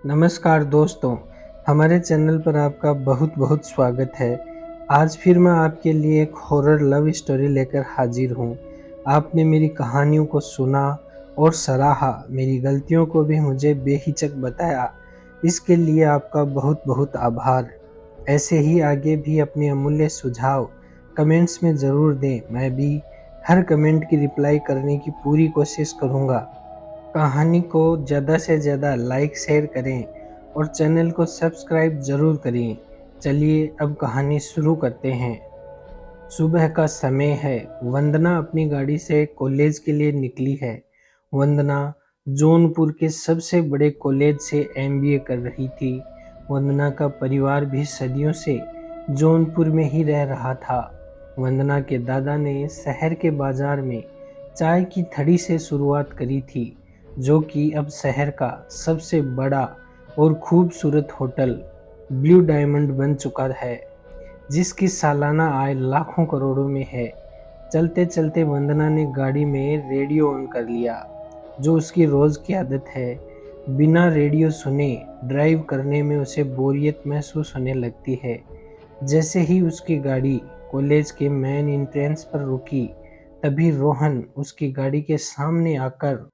नमस्कार दोस्तों, हमारे चैनल पर आपका बहुत बहुत स्वागत है। आज फिर मैं आपके लिए एक हॉरर लव स्टोरी लेकर हाजिर हूँ। आपने मेरी कहानियों को सुना और सराहा, मेरी गलतियों को भी मुझे बेहिचक बताया। इसके लिए आपका बहुत बहुत आभार। ऐसे ही आगे भी अपने अमूल्य सुझाव कमेंट्स में ज़रूर दें। मैं भी हर कमेंट की रिप्लाई करने की पूरी कोशिश करूँगा। कहानी को ज़्यादा से ज़्यादा लाइक शेयर करें और चैनल को सब्सक्राइब ज़रूर करें। चलिए अब कहानी शुरू करते हैं। सुबह का समय है। वंदना अपनी गाड़ी से कॉलेज के लिए निकली है। वंदना जौनपुर के सबसे बड़े कॉलेज से एमबीए कर रही थी। वंदना का परिवार भी सदियों से जौनपुर में ही रह रहा था। वंदना के दादा ने शहर के बाजार में चाय की थड़ी से शुरुआत करी थी, जो कि अब शहर का सबसे बड़ा और खूबसूरत होटल ब्लू डायमंड बन चुका है, जिसकी सालाना आय लाखों करोड़ों में है। चलते चलते वंदना ने गाड़ी में रेडियो ऑन कर लिया, जो उसकी रोज़ की आदत है। बिना रेडियो सुने ड्राइव करने में उसे बोरियत महसूस होने लगती है। जैसे ही उसकी गाड़ी कॉलेज के मेन एंट्रेंस पर रुकी, तभी रोहन उसकी गाड़ी के सामने आकर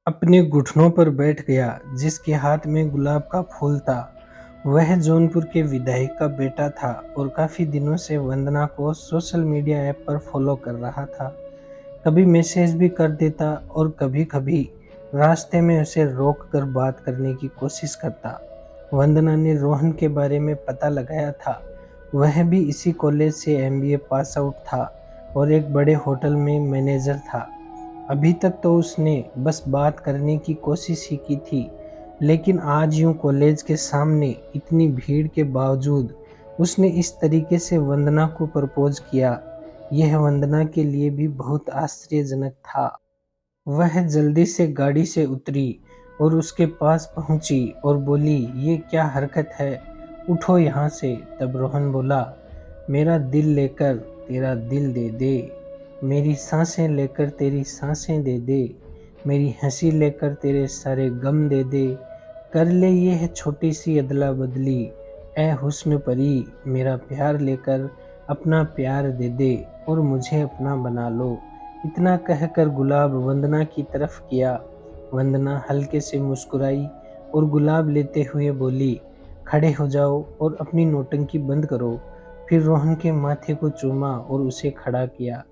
अपने घुटनों पर बैठ गया, जिसके हाथ में गुलाब का फूल था। वह जौनपुर के विधायक का बेटा था और काफ़ी दिनों से वंदना को सोशल मीडिया ऐप पर फॉलो कर रहा था। कभी मैसेज भी कर देता और कभी-कभी रास्ते में उसे रोक कर बात करने की कोशिश करता। वंदना ने रोहन के बारे में पता लगाया था। वह भी इसी कॉलेज से एमबीए पास आउट था और एक बड़े होटल में मैनेजर था। अभी तक तो उसने बस बात करने की कोशिश ही की थी, लेकिन आज यूं कॉलेज के सामने इतनी भीड़ के बावजूद उसने इस तरीके से वंदना को प्रपोज किया, यह वंदना के लिए भी बहुत आश्चर्यजनक था। वह जल्दी से गाड़ी से उतरी और उसके पास पहुंची और बोली, ये क्या हरकत है, उठो यहाँ से। तब रोहन बोला, मेरा दिल लेकर तेरा दिल दे दे, मेरी सांसें लेकर तेरी सांसें दे दे, मेरी हंसी लेकर तेरे सारे गम दे दे, कर ले ये है छोटी सी अदला बदली, ए हुस्न परी, मेरा प्यार लेकर अपना प्यार दे दे और मुझे अपना बना लो। इतना कहकर गुलाब वंदना की तरफ किया। वंदना हल्के से मुस्कुराई और गुलाब लेते हुए बोली, खड़े हो जाओ और अपनी नौटंकी बंद करो। फिर रोहन के माथे को चूमा और उसे खड़ा किया।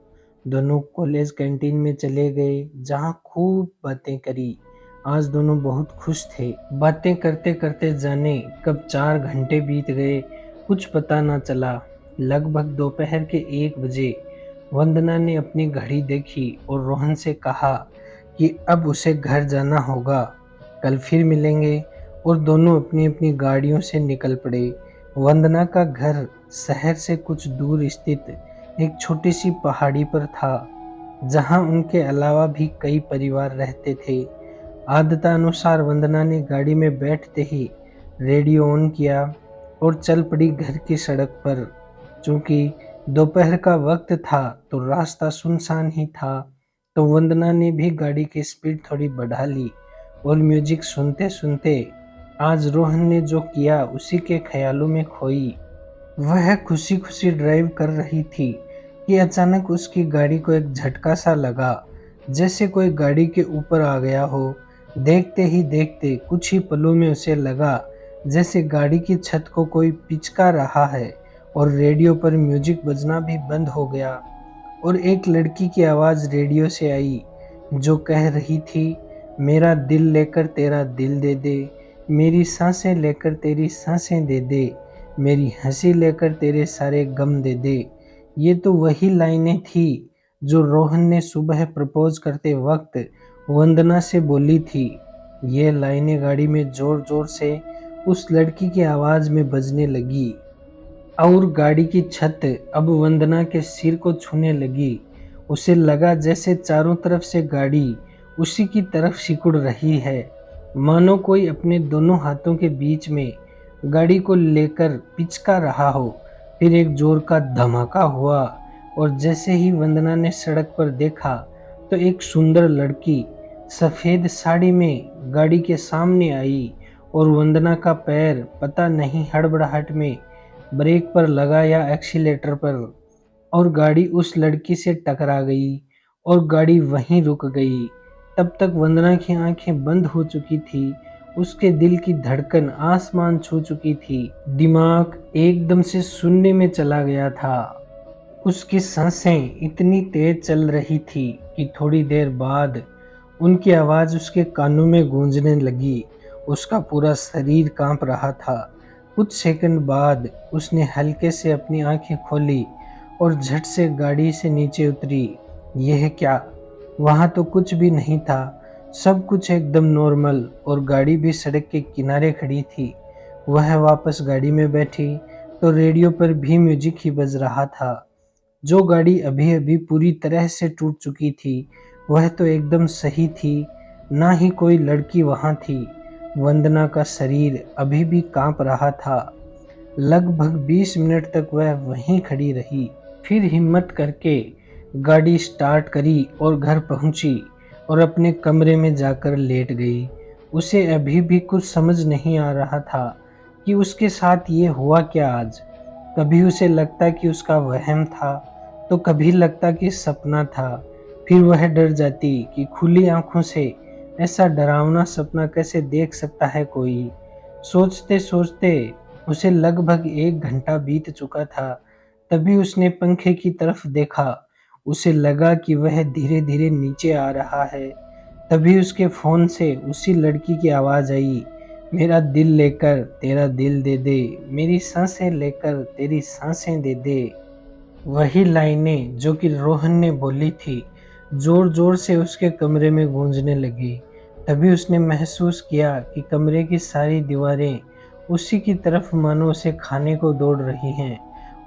दोनों कॉलेज कैंटीन में चले गए, जहाँ खूब बातें करी। आज दोनों बहुत खुश थे। बातें करते करते जाने कब 4 घंटे बीत गए, कुछ पता ना चला। लगभग दोपहर के 1 बजे वंदना ने अपनी घड़ी देखी और रोहन से कहा कि अब उसे घर जाना होगा, कल फिर मिलेंगे। और दोनों अपनी अपनी गाड़ियों से निकल पड़े। वंदना का घर शहर से कुछ दूर स्थित एक छोटी सी पहाड़ी पर था, जहां उनके अलावा भी कई परिवार रहते थे। आदतानुसार वंदना ने गाड़ी में बैठते ही रेडियो ऑन किया और चल पड़ी घर की सड़क पर। चूंकि दोपहर का वक्त था तो रास्ता सुनसान ही था, तो वंदना ने भी गाड़ी की स्पीड थोड़ी बढ़ा ली और म्यूजिक सुनते सुनते आज रोहन ने जो किया उसी के ख्यालों में खोई। वह खुशी खुशी ड्राइव कर रही थी कि अचानक उसकी गाड़ी को एक झटका सा लगा, जैसे कोई गाड़ी के ऊपर आ गया हो। देखते ही देखते कुछ ही पलों में उसे लगा जैसे गाड़ी की छत को कोई पिचका रहा है और रेडियो पर म्यूजिक बजना भी बंद हो गया। और एक लड़की की आवाज़ रेडियो से आई, जो कह रही थी, मेरा दिल लेकर तेरा दिल दे दे, मेरी सांसें लेकर तेरी सांसें दे दे, मेरी हंसी लेकर तेरे सारे गम दे दे। ये तो वही लाइनें थी जो रोहन ने सुबह प्रपोज करते वक्त वंदना से बोली थी। ये लाइनें गाड़ी में जोर जोर से उस लड़की की आवाज़ में बजने लगी और गाड़ी की छत अब वंदना के सिर को छूने लगी। उसे लगा जैसे चारों तरफ से गाड़ी उसी की तरफ सिकुड़ रही है, मानो कोई अपने दोनों हाथों के बीच में गाड़ी को लेकर पिचका रहा हो। फिर एक जोर का धमाका हुआ और जैसे ही वंदना ने सड़क पर देखा तो एक सुंदर लड़की सफ़ेद साड़ी में गाड़ी के सामने आई और वंदना का पैर पता नहीं हड़बड़ाहट में ब्रेक पर लगा या एक्सीलेटर पर, और गाड़ी उस लड़की से टकरा गई और गाड़ी वहीं रुक गई। तब तक वंदना की आंखें बंद हो चुकी थी, उसके दिल की धड़कन आसमान छू चुकी थी, दिमाग एकदम से शून्य में चला गया था। उसकी सांसें इतनी तेज चल रही थी कि थोड़ी देर बाद उनकी आवाज़ उसके कानों में गूंजने लगी। उसका पूरा शरीर कांप रहा था। कुछ सेकंड बाद उसने हल्के से अपनी आंखें खोली और झट से गाड़ी से नीचे उतरी। यह क्या? वहाँ तो कुछ भी नहीं था। सब कुछ एकदम नॉर्मल, और गाड़ी भी सड़क के किनारे खड़ी थी। वह वापस गाड़ी में बैठी तो रेडियो पर भी म्यूजिक ही बज रहा था। जो गाड़ी अभी-अभी पूरी तरह से टूट चुकी थी, वह तो एकदम सही थी, ना ही कोई लड़की वहाँ थी। वंदना का शरीर अभी भी काँप रहा था। लगभग 20 मिनट तक वह वहीं खड़ी रही, फिर हिम्मत करके गाड़ी स्टार्ट करी और घर पहुंची और अपने कमरे में जाकर लेट गई। उसे अभी भी कुछ समझ नहीं आ रहा था कि उसके साथ ये हुआ क्या आज। कभी उसे लगता कि उसका वहम था, तो कभी लगता कि सपना था। फिर वह डर जाती कि खुली आंखों से ऐसा डरावना सपना कैसे देख सकता है कोई। सोचते सोचते उसे लगभग 1 घंटा बीत चुका था। तभी उसने पंखे की तरफ देखा। उसे लगा कि वह धीरे धीरे नीचे आ रहा है। तभी उसके फोन से उसी लड़की की आवाज आई, मेरा दिल लेकर तेरा दिल दे दे, मेरी सांसें लेकर तेरी सांसें दे दे। वही लाइनें जो कि रोहन ने बोली थी, जोर जोर से उसके कमरे में गूंजने लगी। तभी उसने महसूस किया कि कमरे की सारी दीवारें उसी की तरफ मानो उसे खाने को दौड़ रही हैं।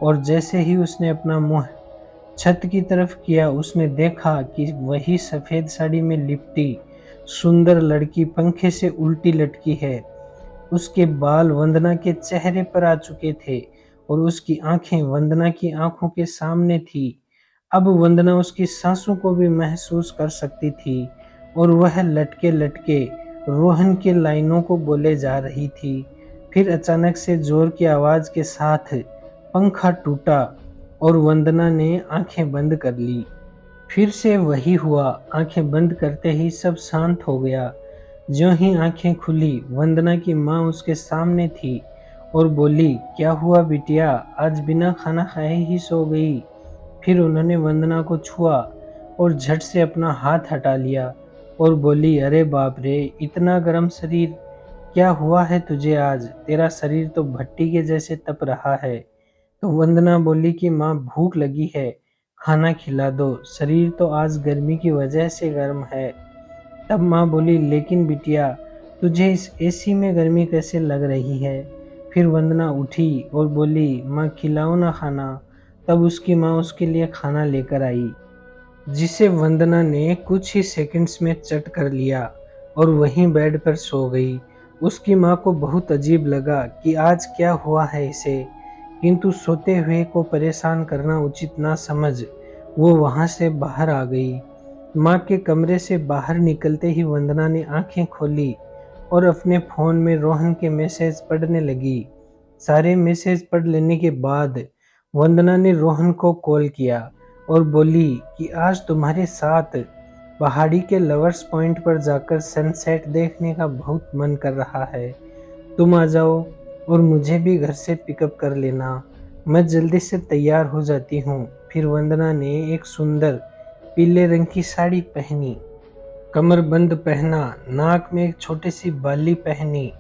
और जैसे ही उसने अपना मुंह छत की तरफ किया, उसने देखा कि वही सफ़ेद साड़ी में लिपटी सुंदर लड़की पंखे से उल्टी लटकी है। उसके बाल वंदना के चेहरे पर आ चुके थे और उसकी आंखें वंदना की आंखों के सामने थी। अब वंदना उसकी सांसों को भी महसूस कर सकती थी और वह लटके लटके रोहन के लाइनों को बोले जा रही थी। फिर अचानक से जोर की आवाज के साथ पंखा टूटा और वंदना ने आंखें बंद कर ली। फिर से वही हुआ, आंखें बंद करते ही सब शांत हो गया। ज्यों ही आंखें खुली, वंदना की माँ उसके सामने थी और बोली, क्या हुआ बिटिया, आज बिना खाना खाए ही सो गई। फिर उन्होंने वंदना को छुआ और झट से अपना हाथ हटा लिया और बोली, अरे बाप रे, इतना गर्म शरीर, क्या हुआ है तुझे आज? तेरा शरीर तो भट्टी के जैसे तप रहा है। तो वंदना बोली कि माँ, भूख लगी है, खाना खिला दो, शरीर तो आज गर्मी की वजह से गर्म है। तब माँ बोली, लेकिन बिटिया, तुझे इस एसी में गर्मी कैसे लग रही है? फिर वंदना उठी और बोली, माँ खिलाओ ना खाना। तब उसकी माँ उसके लिए खाना लेकर आई, जिसे वंदना ने कुछ ही सेकंड्स में चट कर लिया और वहीं बेड पर सो गई। उसकी माँ को बहुत अजीब लगा कि आज क्या हुआ है इसे, किंतु सोते हुए को परेशान करना उचित ना समझ वो वहाँ से बाहर आ गई। माँ के कमरे से बाहर निकलते ही वंदना ने आंखें खोली और अपने फ़ोन में रोहन के मैसेज पढ़ने लगी। सारे मैसेज पढ़ लेने के बाद वंदना ने रोहन को कॉल किया और बोली कि आज तुम्हारे साथ पहाड़ी के लवर्स पॉइंट पर जाकर सनसेट देखने का बहुत मन कर रहा है। तुम आ जाओ और मुझे भी घर से पिकअप कर लेना। मैं जल्दी से तैयार हो जाती हूँ। फिर वंदना ने एक सुंदर पीले रंग की साड़ी पहनी, कमरबंद पहना, नाक में एक छोटी सी बाली पहनी,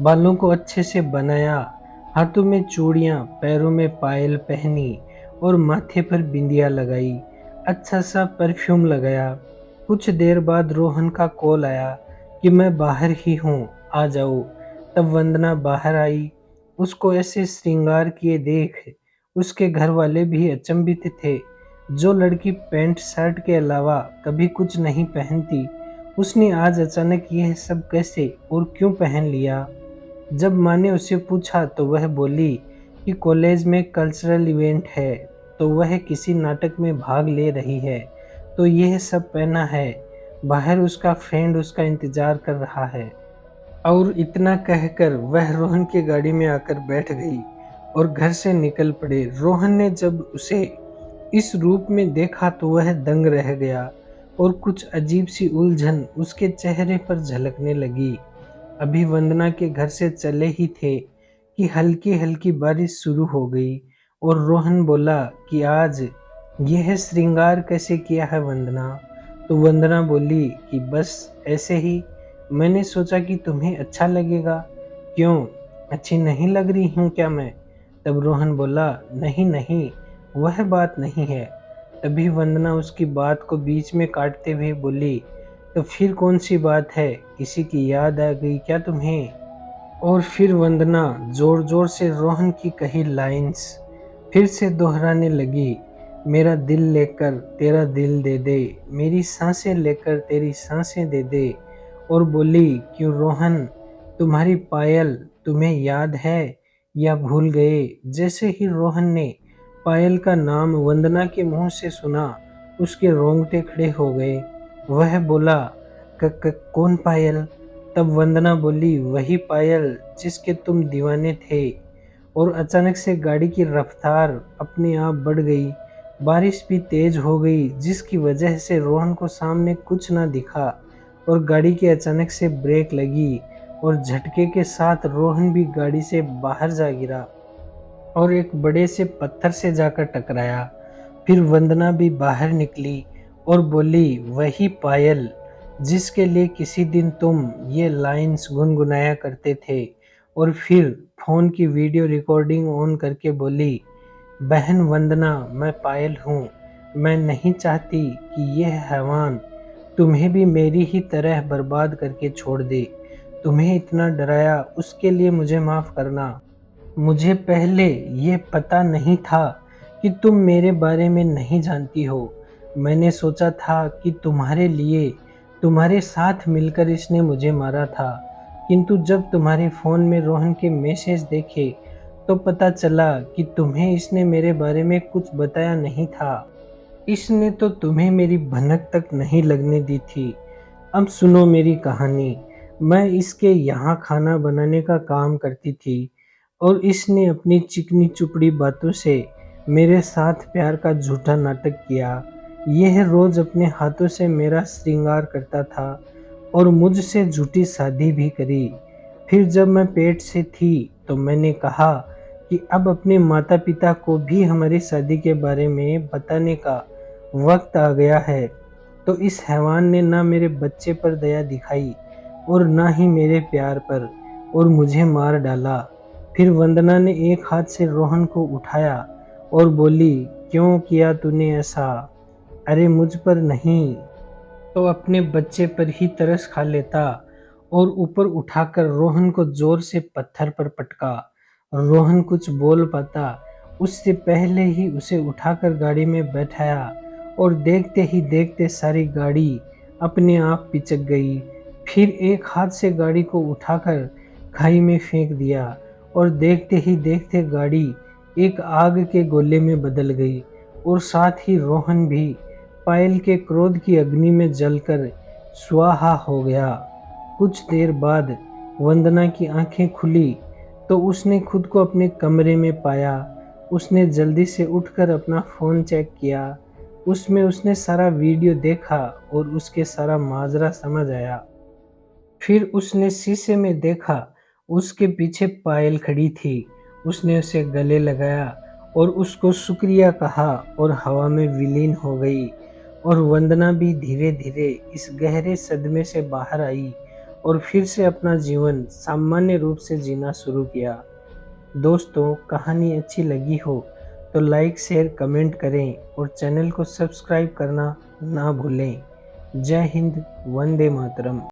बालों को अच्छे से बनाया, हाथों में चूड़ियाँ, पैरों में पायल पहनी और माथे पर बिंदिया लगाई, अच्छा सा परफ्यूम लगाया। कुछ देर बाद रोहन का कॉल आया कि मैं बाहर ही हूँ, आ जाओ। तब वंदना बाहर आई। उसको ऐसे श्रृंगार किए देख उसके घर वाले भी अचंभित थे। जो लड़की पैंट शर्ट के अलावा कभी कुछ नहीं पहनती, उसने आज अचानक यह सब कैसे और क्यों पहन लिया। जब माँ ने उससे पूछा तो वह बोली कि कॉलेज में कल्चरल इवेंट है, तो वह किसी नाटक में भाग ले रही है, तो यह सब पहना है। बाहर उसका फ्रेंड उसका इंतजार कर रहा है। और इतना कहकर वह रोहन की गाड़ी में आकर बैठ गई और घर से निकल पड़े। रोहन ने जब उसे इस रूप में देखा तो वह दंग रह गया और कुछ अजीब सी उलझन उसके चेहरे पर झलकने लगी। अभी वंदना के घर से चले ही थे कि हल्की हल्की बारिश शुरू हो गई और रोहन बोला कि आज यह श्रृंगार कैसे किया है वंदना। तो वंदना बोली कि बस ऐसे ही, मैंने सोचा कि तुम्हें अच्छा लगेगा। क्यों, अच्छी नहीं लग रही हूँ क्या मैं? तब रोहन बोला, नहीं नहीं, वह बात नहीं है। तभी वंदना उसकी बात को बीच में काटते हुए बोली, तो फिर कौन सी बात है? किसी की याद आ गई क्या तुम्हें? और फिर वंदना जोर जोर से रोहन की कही लाइंस फिर से दोहराने लगी। मेरा दिल लेकर तेरा दिल दे दे, मेरी सांसें लेकर तेरी सांसें दे दे। और बोली, क्यों रोहन, तुम्हारी पायल तुम्हें याद है या भूल गए? जैसे ही रोहन ने पायल का नाम वंदना के मुंह से सुना, उसके रोंगटे खड़े हो गए। वह बोला, कौन पायल? तब वंदना बोली, वही पायल जिसके तुम दीवाने थे। और अचानक से गाड़ी की रफ्तार अपने आप बढ़ गई। बारिश भी तेज हो गई जिसकी वजह से रोहन को सामने कुछ ना दिखा और गाड़ी की अचानक से ब्रेक लगी और झटके के साथ रोहन भी गाड़ी से बाहर जा गिरा और एक बड़े से पत्थर से जाकर टकराया। फिर वंदना भी बाहर निकली और बोली, वही पायल जिसके लिए किसी दिन तुम ये लाइंस गुनगुनाया करते थे। और फिर फोन की वीडियो रिकॉर्डिंग ऑन करके बोली, बहन वंदना, मैं पायल हूँ। मैं नहीं चाहती कि यह हैवान तुम्हें भी मेरी ही तरह बर्बाद करके छोड़ दे। तुम्हें इतना डराया उसके लिए मुझे माफ़ करना। मुझे पहले ये पता नहीं था कि तुम मेरे बारे में नहीं जानती हो। मैंने सोचा था कि तुम्हारे लिए, तुम्हारे साथ मिलकर इसने मुझे मारा था। किंतु जब तुम्हारे फ़ोन में रोहन के मैसेज देखे तो पता चला कि तुम्हें इसने मेरे बारे में कुछ बताया नहीं था। इसने तो तुम्हें मेरी भनक तक नहीं लगने दी थी। अब सुनो मेरी कहानी। मैं इसके यहाँ खाना बनाने का काम करती थी और इसने अपनी चिकनी चुपड़ी बातों से मेरे साथ प्यार का झूठा नाटक किया। यह रोज अपने हाथों से मेरा श्रृंगार करता था और मुझसे झूठी शादी भी करी। फिर जब मैं पेट से थी तो मैंने कहा कि अब अपने माता पिता को भी हमारी शादी के बारे में बताने का वक्त आ गया है। तो इस हैवान ने ना मेरे बच्चे पर दया दिखाई और ना ही मेरे प्यार पर, और मुझे मार डाला। फिर वंदना ने एक हाथ से रोहन को उठाया और बोली, क्यों किया तूने ऐसा? अरे मुझ पर नहीं तो अपने बच्चे पर ही तरस खा लेता। और ऊपर उठाकर रोहन को जोर से पत्थर पर पटका। रोहन कुछ बोल पाता उससे पहले ही उसे उठाकर गाड़ी में बैठाया और देखते ही देखते सारी गाड़ी अपने आप पिचक गई। फिर एक हाथ से गाड़ी को उठाकर खाई में फेंक दिया और देखते ही देखते गाड़ी एक आग के गोले में बदल गई और साथ ही रोहन भी पायल के क्रोध की अग्नि में जलकर स्वाहा हो गया। कुछ देर बाद वंदना की आंखें खुली तो उसने खुद को अपने कमरे में पाया। उसने जल्दी से उठकर अपना फ़ोन चेक किया। उसमें उसने सारा वीडियो देखा और उसके सारा माजरा समझ आया। फिर उसने शीशे में देखा, उसके पीछे पायल खड़ी थी। उसने उसे गले लगाया और उसको शुक्रिया कहा और हवा में विलीन हो गई। और वंदना भी धीरे धीरे इस गहरे सदमे से बाहर आई और फिर से अपना जीवन सामान्य रूप से जीना शुरू किया। दोस्तों, कहानी अच्छी लगी हो तो लाइक शेयर कमेंट करें और चैनल को सब्सक्राइब करना ना भूलें। जय हिंद, वंदे मातरम।